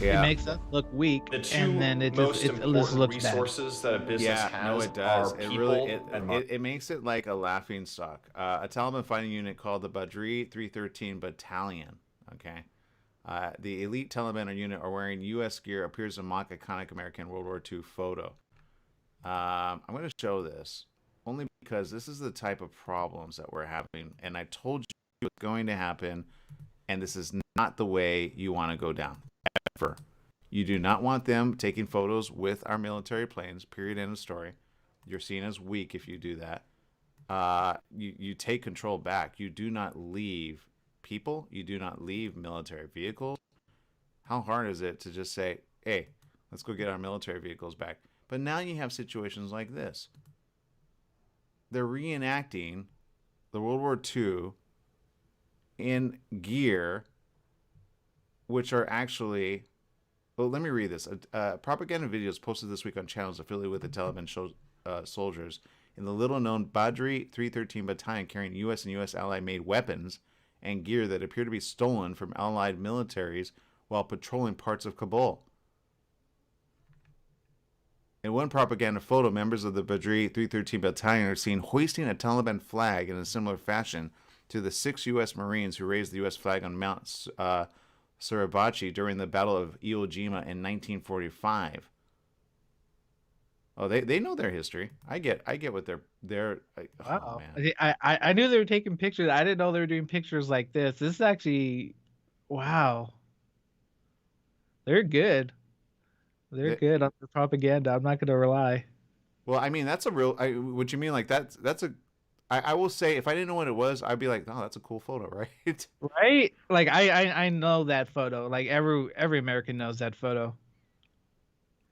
It Yeah. makes us look weak, The two and then it most just important looks bad. resources that a business Yeah, has no, it does. are It people really and money. it makes it like a laughing stock. A Taliban fighting unit called the Badri 313 Battalion. Okay. The elite Taliban unit are wearing U.S. gear, appears to mock iconic American World War II photo. I'm going to show this only because this is the type of problems that we're having, and I told you it's going to happen, and this is not the way you want to go down, ever. You do not want them taking photos with our military planes, period, end of story. You're seen as weak if you do that. You take control back. You do not leave people. You do not leave military vehicles. How hard is it to just say, hey, let's go get our military vehicles back? But now you have situations like this. They're reenacting the World War II in gear, which are actually... Well, let me read this. Propaganda videos posted this week on channels affiliated with the Taliban soldiers in the little-known Badri 313 Battalion carrying U.S. and U.S. ally-made weapons and gear that appear to be stolen from allied militaries while patrolling parts of Kabul. In one propaganda photo, members of the Badri 313 Battalion are seen hoisting a Taliban flag in a similar fashion to the 6 U.S. Marines who raised the U.S. flag on Mount Suribachi during the Battle of Iwo Jima in 1945. Oh, they know their history. I get what they're. Wow. Oh, man. I knew they were taking pictures. I didn't know they were doing pictures like this. This is actually, wow. They're good. They're good on the propaganda. I'm not going to rely. Well, I mean, that's a real. What you mean, like that's a. I will say, if I didn't know what it was, I'd be like, oh, that's a cool photo, right? Right? Like I know that photo. Like every American knows that photo.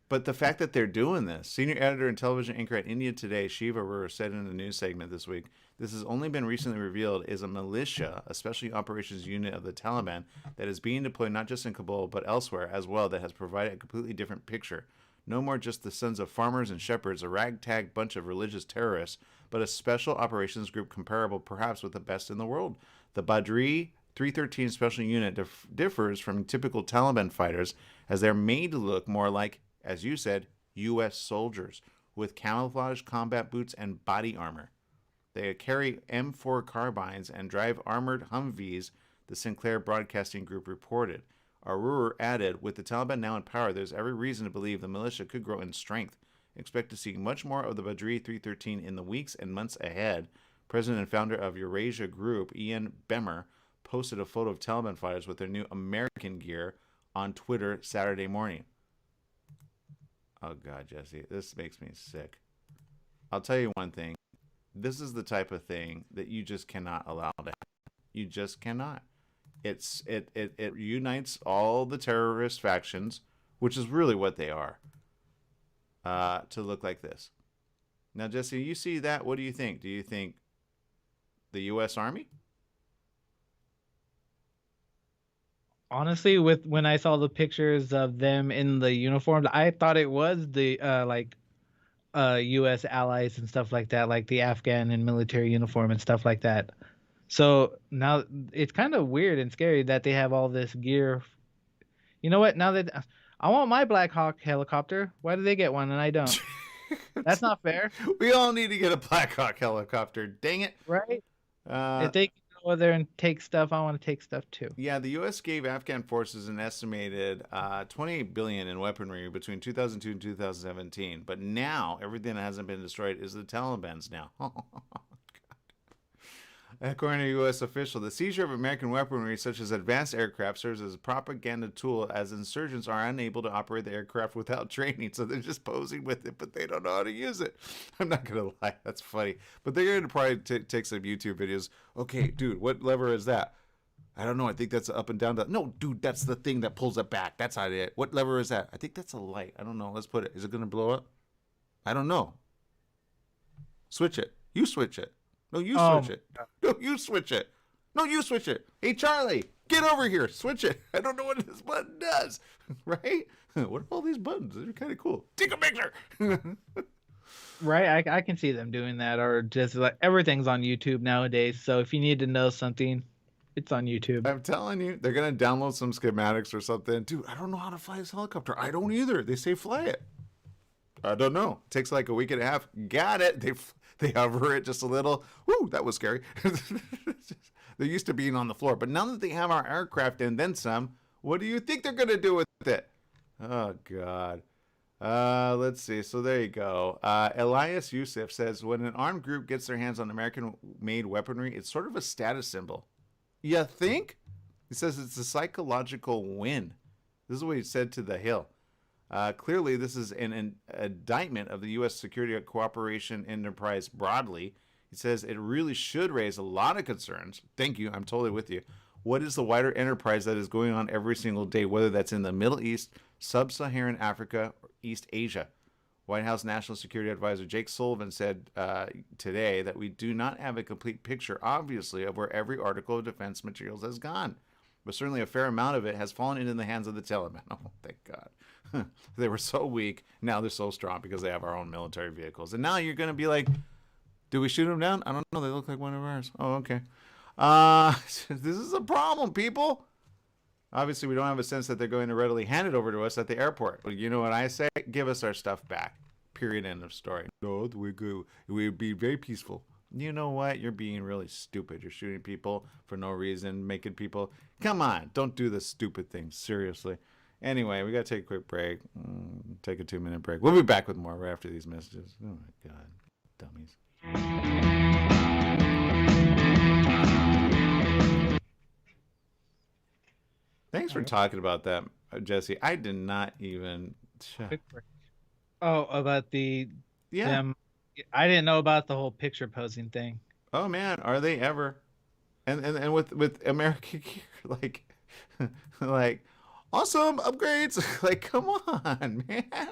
But the fact that they're doing this, senior editor and television anchor at India Today, Shiva Arora, said in a news segment this week, this has only been recently revealed is a militia, a special operations unit of the Taliban that is being deployed not just in Kabul, but elsewhere as well, that has provided a completely different picture. No more just the sons of farmers and shepherds, a ragtag bunch of religious terrorists, but a special operations group comparable perhaps with the best in the world. The Badri 313 Special Unit differs from typical Taliban fighters as they're made to look more like, as you said, U.S. soldiers with camouflage combat boots and body armor. They carry M4 carbines and drive armored Humvees, the Sinclair Broadcasting Group reported. Arur added, with the Taliban now in power, there's every reason to believe the militia could grow in strength. Expect to see much more of the Badri 313 in the weeks and months ahead. President and founder of Eurasia Group, Ian Bemmer, posted a photo of Taliban fighters with their new American gear on Twitter Saturday morning. Oh, God, Jesse, this makes me sick. I'll tell you one thing. This is the type of thing that you just cannot allow to happen. You just cannot. It unites all the terrorist factions, which is really what they are, to look like this. Now, Jesse, you see that? What do you think? Do you think the U.S. Army? Honestly, when I saw the pictures of them in the uniforms, I thought it was the U.S. allies and stuff like that, like the Afghan and military uniform and stuff like that. So now it's kind of weird and scary that they have all this gear. You know what? Now that I want my Black Hawk helicopter, why do they get one and I don't? That's not fair. We all need to get a Black Hawk helicopter. Dang it. Right? If they can go there and take stuff, I want to take stuff too. Yeah, the U.S. gave Afghan forces an estimated $28 billion in weaponry between 2002 and 2017. But now, everything that hasn't been destroyed is the Taliban's now. According to a U.S. official, the seizure of American weaponry, such as advanced aircraft, serves as a propaganda tool as insurgents are unable to operate the aircraft without training. So they're just posing with it, but they don't know how to use it. I'm not going to lie. That's funny. But they're going to probably take some YouTube videos. Okay, dude, what lever is that? I don't know. I think that's up and down. No, dude, that's the thing that pulls it back. That's how it. What lever is that? I think that's a light. I don't know. Let's put it. Is it going to blow up? I don't know. Switch it. You switch it. No, you switch it. No, you switch it. No, you switch it. Hey, Charlie, get over here. Switch it. I don't know what this button does. Right? What are all these buttons? They're kind of cool. Take a picture. Right? I can see them doing that, or just like everything's on YouTube nowadays. So if you need to know something, it's on YouTube. I'm telling you, they're going to download some schematics or something. Dude, I don't know how to fly this helicopter. I don't either. They say fly it. I don't know. It takes like a week and a half. Got it. They hover it just a little. Woo, that was scary. They're used to being on the floor. But now that they have our aircraft and then some, what do you think they're going to do with it? Oh, God. Let's see. So there you go. Elias Yusuf says, when an armed group gets their hands on American-made weaponry, it's sort of a status symbol. You think? He says it's a psychological win. This is what he said to The Hill. Clearly, this is an indictment of the U.S. security cooperation enterprise broadly. He says it really should raise a lot of concerns. Thank you. I'm totally with you. What is the wider enterprise that is going on every single day, whether that's in the Middle East, Sub-Saharan Africa, or East Asia? White House National Security Advisor Jake Sullivan said today that we do not have a complete picture, obviously, of where every article of defense materials has gone. But certainly a fair amount of it has fallen into the hands of the Taliban. Oh, thank God. They were so weak. Now they're so strong because they have our own military vehicles. And now you're going to be like, do we shoot them down? I don't know. They look like one of ours. Oh, okay. This is a problem, people. Obviously, we don't have a sense that they're going to readily hand it over to us at the airport. But you know what I say? Give us our stuff back. Period. End of story. No, we'd be very peaceful. You know what? You're being really stupid. You're shooting people for no reason, making people... Come on. Don't do this stupid thing. Seriously. Anyway, we got to take a quick break. Take a 2-minute break. We'll be back with more right after these messages. Oh, my God. Dummies. Thanks for talking about that, Jesse. I did not even... Oh, about the... Yeah. Them. I didn't know about the whole picture posing thing. Oh, man. Are they ever? And with American gear, like... Awesome upgrades. Like, come on, man.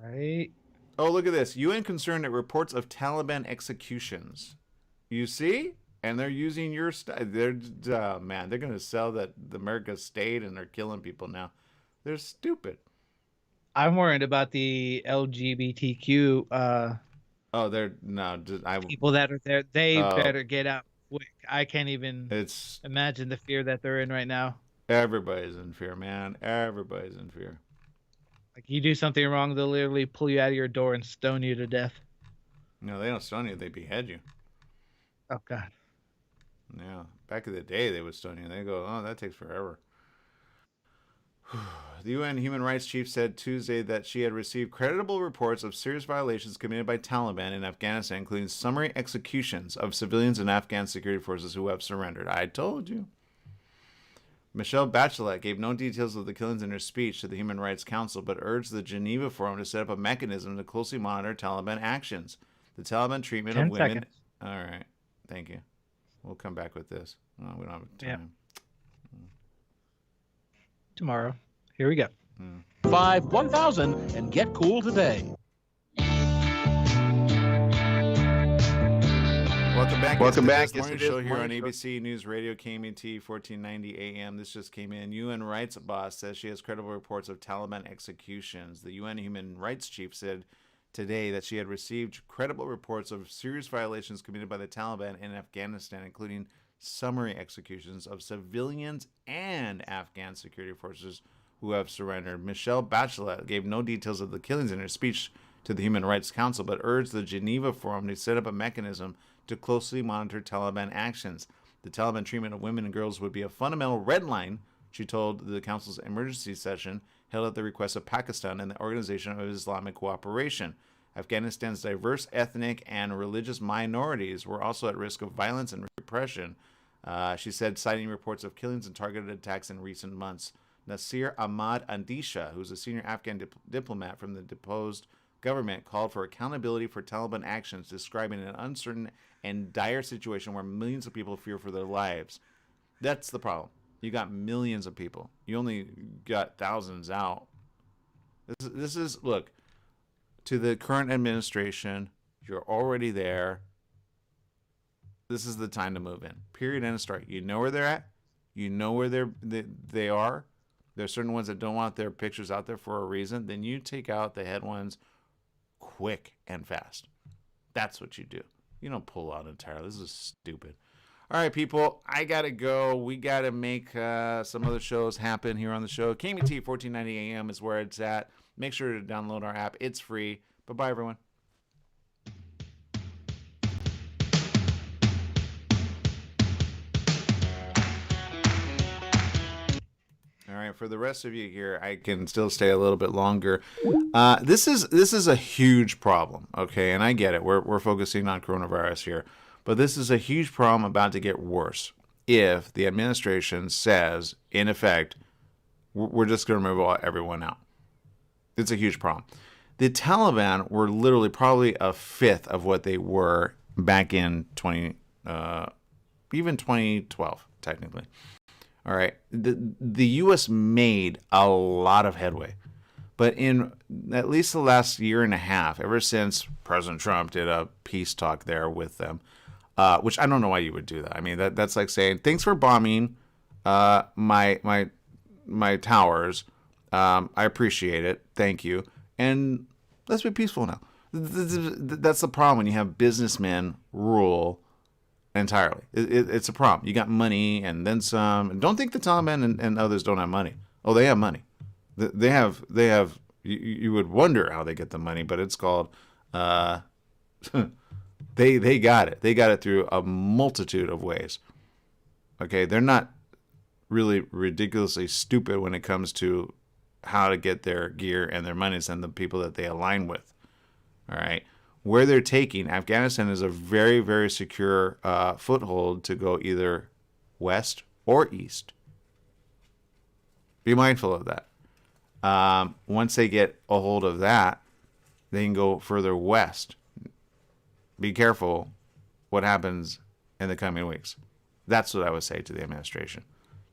Right. Oh, look at this. UN concerned at reports of Taliban executions. You see? And they're using your stuff. Man, they're going to sell that the America state and they're killing people now. They're stupid. I'm worried about the LGBTQ people that are there. They better get out quick. I can't even imagine the fear that they're in right now. Everybody's in fear, man. Everybody's in fear. Like you do something wrong, they'll literally pull you out of your door and stone you to death. No, they don't stone you; they behead you. Oh God. Yeah, back in the day, they would stone you. They go, "Oh, that takes forever." The UN Human Rights Chief said Tuesday that she had received credible reports of serious violations committed by Taliban in Afghanistan, including summary executions of civilians and Afghan security forces who have surrendered. I told you. Michelle Bachelet gave no details of the killings in her speech to the Human Rights Council, but urged the Geneva Forum to set up a mechanism to closely monitor Taliban actions. The Taliban treatment of 10 women. seconds. All right. Thank you. We'll come back with this. Oh, we don't have time. Tomorrow. Here we go. 1000 and get cool today. Welcome back. This morning show here on ABC News Radio, KMET 1490 AM. This just came in. UN rights boss says she has credible reports of Taliban executions. The UN Human Rights Chief said today that she had received credible reports of serious violations committed by the Taliban in Afghanistan, including summary executions of civilians and Afghan security forces who have surrendered. Michelle Bachelet gave no details of the killings in her speech to the Human Rights Council, but urged the Geneva Forum to set up a mechanism to closely monitor Taliban actions. The Taliban treatment of women and girls would be a fundamental red line, she told the Council's emergency session held at the request of Pakistan and the Organization of Islamic Cooperation. Afghanistan's diverse ethnic and religious minorities were also at risk of violence and repression, she said, citing reports of killings and targeted attacks in recent months. Nasir Ahmad Andisha, who's a senior Afghan diplomat from the deposed government, called for accountability for Taliban actions, describing an uncertain and dire situation where millions of people fear for their lives. That's the problem. You got millions of people. You only got thousands out. This is look, to the current administration, you're already there. This is the time to move in. Period. End of story. You know where they're at. You know where they are. There's certain ones that don't want their pictures out there for a reason. Then you take out the head ones quick and fast. That's what you do. You don't pull out entirely. This is stupid. All right, people, I got to go. We got to make some other shows happen here on the show. KMET 1490 AM is where it's at. Make sure to download our app. It's free. Bye-bye, everyone. All right, for the rest of you here, I can still stay a little bit longer. This is a huge problem, okay? And I get it. We're focusing on coronavirus here. But this is a huge problem about to get worse if the administration says, in effect, we're just going to remove everyone out. It's a huge problem. The Taliban were literally probably a fifth of what they were back in even 2012, technically. All right. The U.S. made a lot of headway. But in at least the last year and a half, ever since President Trump did a peace talk there with them, which I don't know why you would do that. I mean, that's like saying, thanks for bombing my towers. I appreciate it. Thank you. And let's be peaceful now. That's the problem when you have businessmen rule entirely. It's a problem. You got money and then some. And don't think the Taliban and others don't have money. Oh, they have money. They have. You would wonder how they get the money, but it's called. They got it. They got it through a multitude of ways. Okay, they're not really ridiculously stupid when it comes to how to get their gear and their monies and the people that they align with. All right. Where they're taking, Afghanistan is a very, very secure foothold to go either west or east. Be mindful of that. Once they get a hold of that, they can go further west. Be careful what happens in the coming weeks. That's what I would say to the administration.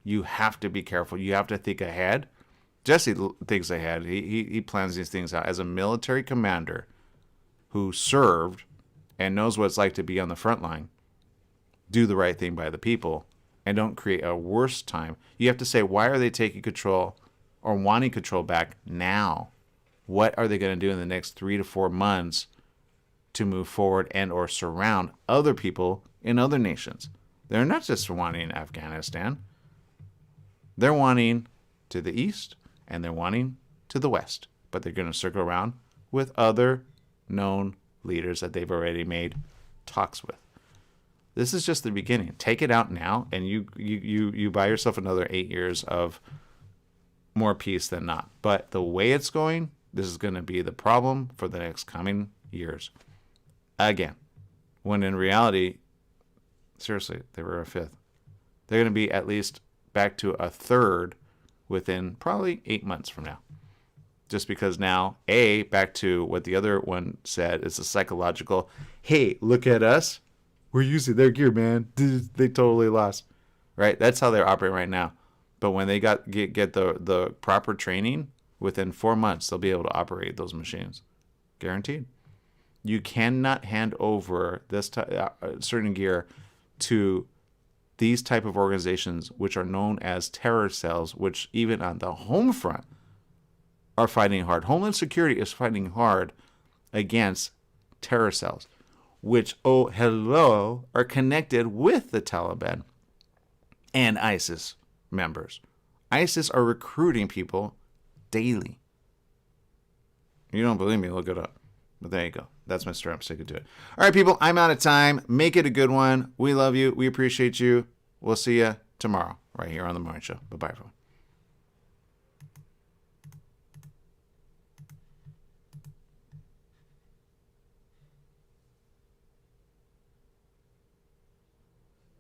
You have to be careful. You have to think ahead. Jesse thinks ahead. He plans these things out. As a military commander who served and knows what it's like to be on the front line, do the right thing by the people and don't create a worse time. You have to say, why are they taking control or wanting control back now? What are they going to do in the next 3 to 4 months to move forward and or surround other people in other nations? They're not just wanting Afghanistan. They're wanting to the east and they're wanting to the west. but they're going to circle around with other known leaders that they've already made talks with. This is just the beginning. Take it out now, and you buy yourself another 8 years of more peace than not. But the way it's going, this is going to be the problem for the next coming years. Again, when in reality, seriously, they were a fifth. They're going to be at least back to a third within probably 8 months from now. Just because now, back to what the other one said, it's a psychological, hey, look at us. We're using their gear, man. They totally lost. Right? That's how they're operating right now. But when they get the proper training, within 4 months, they'll be able to operate those machines. Guaranteed. You cannot hand over this certain gear to these type of organizations, which are known as terror cells, which even on the home front are fighting hard. Homeland Security is fighting hard against terror cells, which, are connected with the Taliban and ISIS members. ISIS are recruiting people daily. You don't believe me? Look it up. But there you go. That's my story. I'm sticking to it. All right, people, I'm out of time. Make it a good one. We love you. We appreciate you. We'll see you tomorrow right here on The Morning Show. Bye-bye, everyone.